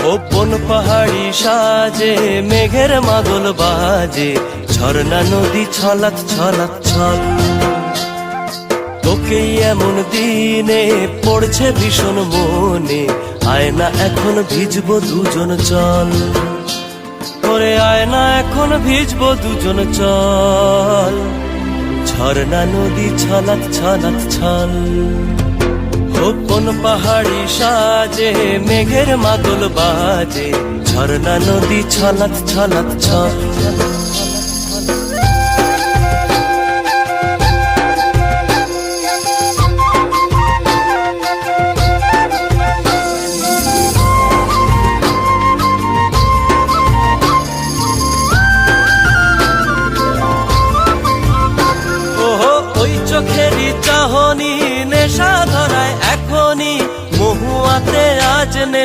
Open পাহাড়ি সাজে মেঘের মাদল বাজে, ঝর্ণা নদী ছলাৎ ছলাৎ ছল। তোকেই এমন দিনে পড়ছে ভীষণ মনে, আয়না এখন ভিজবো দুজন চল। ওরে আয়না এখন ভিজবো দুজন চল, ঝর্ণা নদী ছলাৎ ছলাৎ ছল। ওপন পাহাড়ি সাজে মেঘের মাদল বাজে, ঝর্ণা নদী ছলাৎ ছলাৎ ছল।